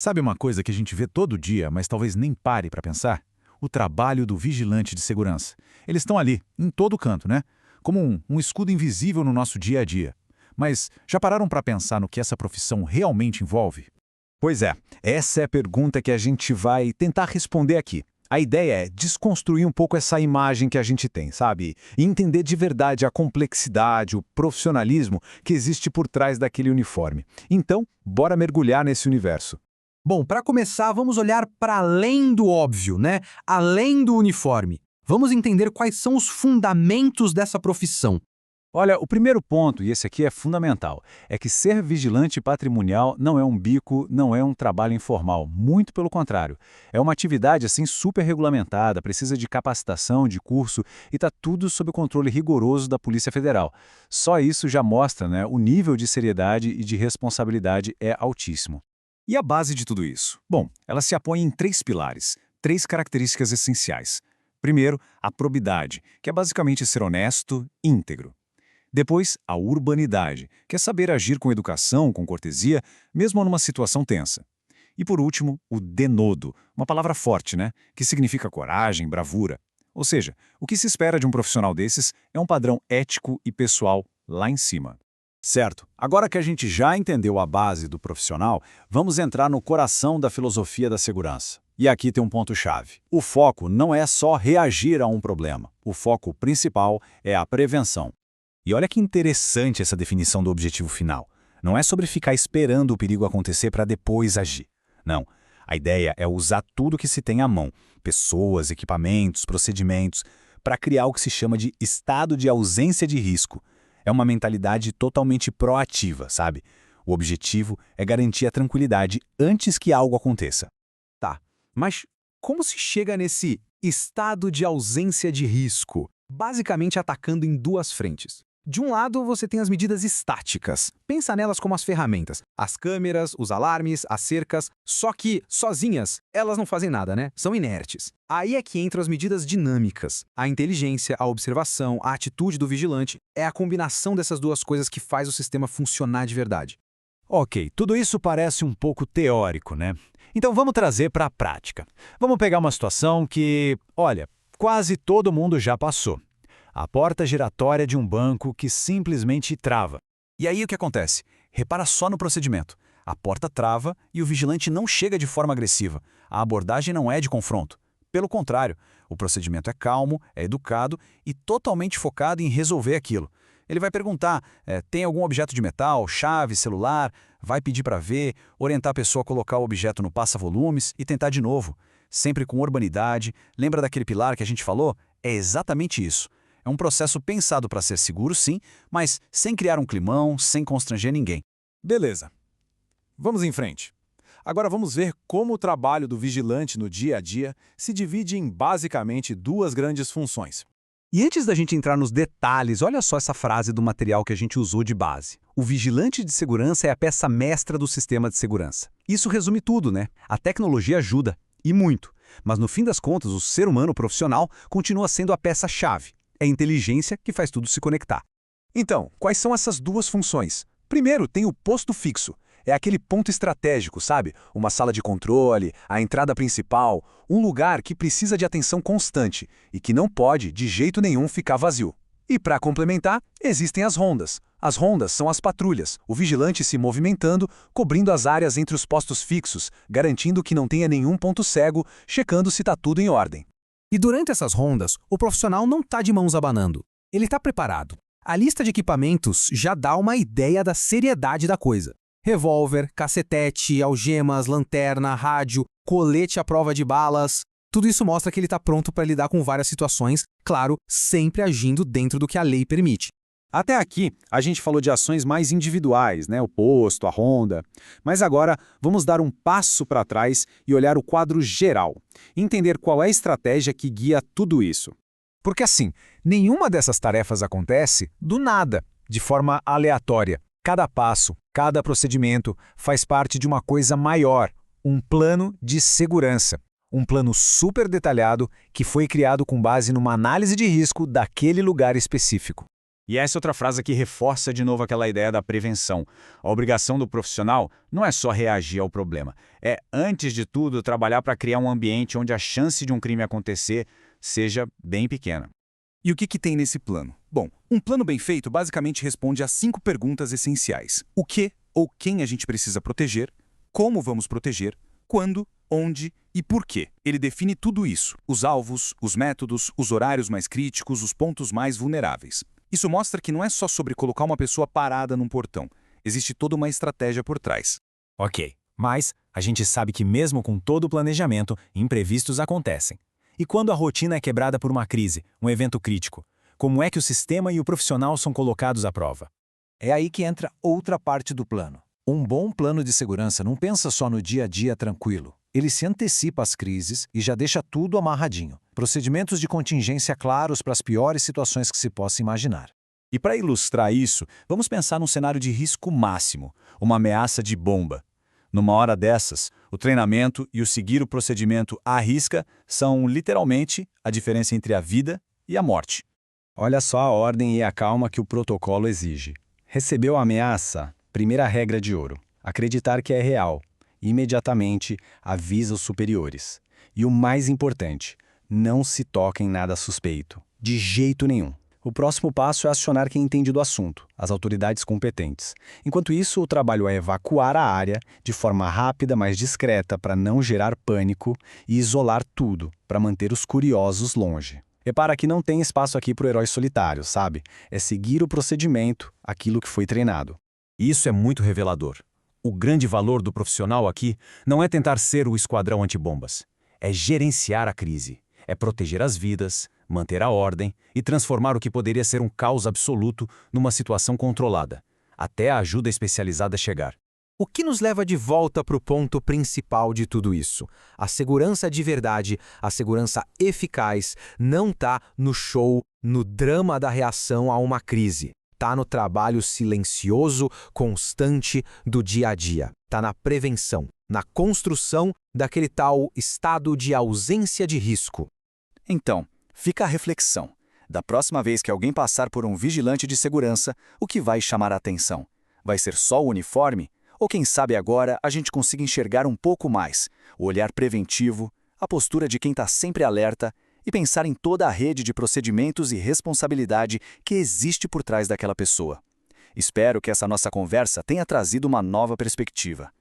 Sabe uma coisa que a gente vê todo dia, mas talvez nem pare para pensar? O trabalho do vigilante de segurança. Eles estão ali, em todo canto, né? Como um escudo invisível no nosso dia a dia. Mas já pararam para pensar no que essa profissão realmente envolve? Pois é, essa é a pergunta que a gente vai tentar responder aqui. A ideia é desconstruir um pouco essa imagem que a gente tem, sabe? E entender de verdade a complexidade, o profissionalismo que existe por trás daquele uniforme. Então, bora mergulhar nesse universo. Bom, para começar, vamos olhar para além do óbvio, né? Além do uniforme. Vamos entender quais são os fundamentos dessa profissão. Olha, o primeiro ponto, e esse aqui é fundamental, é que ser vigilante patrimonial não é um bico, não é um trabalho informal. Muito pelo contrário. É uma atividade assim super regulamentada, precisa de capacitação, de curso e está tudo sob o controle rigoroso da Polícia Federal. Só isso já mostra, né, o nível de seriedade e de responsabilidade é altíssimo. E a base de tudo isso? Bom, ela se apoia em três pilares, três características essenciais. Primeiro, a probidade, que é basicamente ser honesto e íntegro. Depois, a urbanidade, que é saber agir com educação, com cortesia, mesmo numa situação tensa. E por último, o denodo, uma palavra forte, né? Que significa coragem, bravura. Ou seja, o que se espera de um profissional desses é um padrão ético e pessoal lá em cima. Certo, agora que a gente já entendeu a base do profissional, vamos entrar no coração da filosofia da segurança. E aqui tem um ponto-chave. O foco não é só reagir a um problema. O foco principal é a prevenção. E olha que interessante essa definição do objetivo final. Não é sobre ficar esperando o perigo acontecer para depois agir. Não. A ideia é usar tudo que se tem à mão, pessoas, equipamentos, procedimentos, para criar o que se chama de estado de ausência de risco. É uma mentalidade totalmente proativa, sabe? O objetivo é garantir a tranquilidade antes que algo aconteça. Tá, mas como se chega nesse estado de ausência de risco? Basicamente atacando em duas frentes. De um lado, você tem as medidas estáticas. Pensa nelas como as ferramentas. As câmeras, os alarmes, as cercas. Só que, sozinhas, elas não fazem nada, né? São inertes. Aí é que entram as medidas dinâmicas. A inteligência, a observação, a atitude do vigilante é a combinação dessas duas coisas que faz o sistema funcionar de verdade. Ok, tudo isso parece um pouco teórico, né? Então vamos trazer para a prática. Vamos pegar uma situação que, olha, quase todo mundo já passou. A porta giratória de um banco que simplesmente trava. E aí o que acontece? Repara só no procedimento. A porta trava e o vigilante não chega de forma agressiva. A abordagem não é de confronto. Pelo contrário, o procedimento é calmo, é educado e totalmente focado em resolver aquilo. Ele vai perguntar, tem algum objeto de metal, chave, celular, vai pedir para ver, orientar a pessoa a colocar o objeto no passa-volumes e tentar de novo. Sempre com urbanidade. Lembra daquele pilar que a gente falou? É exatamente isso. É um processo pensado para ser seguro, sim, mas sem criar um climão, sem constranger ninguém. Beleza. Vamos em frente. Agora vamos ver como o trabalho do vigilante no dia a dia se divide em basicamente duas grandes funções. E antes da gente entrar nos detalhes, olha só essa frase do material que a gente usou de base. O vigilante de segurança é a peça mestra do sistema de segurança. Isso resume tudo, né? A tecnologia ajuda, e muito. Mas no fim das contas, o ser humano profissional continua sendo a peça-chave. É a inteligência que faz tudo se conectar. Então, quais são essas duas funções? Primeiro, tem o posto fixo. É aquele ponto estratégico, sabe? Uma sala de controle, a entrada principal, um lugar que precisa de atenção constante e que não pode, de jeito nenhum, ficar vazio. E para complementar, existem as rondas. As rondas são as patrulhas, o vigilante se movimentando, cobrindo as áreas entre os postos fixos, garantindo que não tenha nenhum ponto cego, checando se está tudo em ordem. E durante essas rondas, o profissional não está de mãos abanando. Ele está preparado. A lista de equipamentos já dá uma ideia da seriedade da coisa. Revólver, cacetete, algemas, lanterna, rádio, colete à prova de balas. Tudo isso mostra que ele está pronto para lidar com várias situações, claro, sempre agindo dentro do que a lei permite. Até aqui, a gente falou de ações mais individuais, né? O posto, a ronda. Mas agora, vamos dar um passo para trás e olhar o quadro geral. Entender qual é a estratégia que guia tudo isso. Porque assim, nenhuma dessas tarefas acontece do nada, de forma aleatória. Cada passo, cada procedimento faz parte de uma coisa maior, um plano de segurança. Um plano super detalhado que foi criado com base numa análise de risco daquele lugar específico. E essa é outra frase que reforça de novo aquela ideia da prevenção. A obrigação do profissional não é só reagir ao problema, é, antes de tudo, trabalhar para criar um ambiente onde a chance de um crime acontecer seja bem pequena. E o que tem nesse plano? Bom, um plano bem feito basicamente responde a 5 perguntas essenciais. O que ou quem a gente precisa proteger, como vamos proteger, quando, onde e por quê. Ele define tudo isso, os alvos, os métodos, os horários mais críticos, os pontos mais vulneráveis. Isso mostra que não é só sobre colocar uma pessoa parada num portão. Existe toda uma estratégia por trás. Ok, mas a gente sabe que mesmo com todo o planejamento, imprevistos acontecem. E quando a rotina é quebrada por uma crise, um evento crítico, como é que o sistema e o profissional são colocados à prova? É aí que entra outra parte do plano. Um bom plano de segurança não pensa só no dia a dia tranquilo. Ele se antecipa às crises e já deixa tudo amarradinho. Procedimentos de contingência claros para as piores situações que se possa imaginar. E para ilustrar isso, vamos pensar num cenário de risco máximo, uma ameaça de bomba. Numa hora dessas, o treinamento e o seguir o procedimento à risca são, literalmente, a diferença entre a vida e a morte. Olha só a ordem e a calma que o protocolo exige. Recebeu a ameaça? Primeira regra de ouro: acreditar que é real. Imediatamente avisa os superiores. E o mais importante, não se toca em nada suspeito. De jeito nenhum. O próximo passo é acionar quem entende do assunto, as autoridades competentes. Enquanto isso, o trabalho é evacuar a área de forma rápida, mas discreta, para não gerar pânico e isolar tudo, para manter os curiosos longe. Repara que não tem espaço aqui para o herói solitário, sabe? É seguir o procedimento, aquilo que foi treinado. Isso é muito revelador. O grande valor do profissional aqui não é tentar ser o esquadrão antibombas. É gerenciar a crise. É proteger as vidas, manter a ordem e transformar o que poderia ser um caos absoluto numa situação controlada, até a ajuda especializada chegar. O que nos leva de volta para o ponto principal de tudo isso? A segurança de verdade, a segurança eficaz, não está no show, no drama da reação a uma crise. Está no trabalho silencioso, constante do dia a dia. Está na prevenção, na construção daquele tal estado de ausência de risco. Então, fica a reflexão. Da próxima vez que alguém passar por um vigilante de segurança, o que vai chamar a atenção? Vai ser só o uniforme? Ou quem sabe agora a gente consiga enxergar um pouco mais, o olhar preventivo, a postura de quem está sempre alerta e pensar em toda a rede de procedimentos e responsabilidade que existe por trás daquela pessoa. Espero que essa nossa conversa tenha trazido uma nova perspectiva.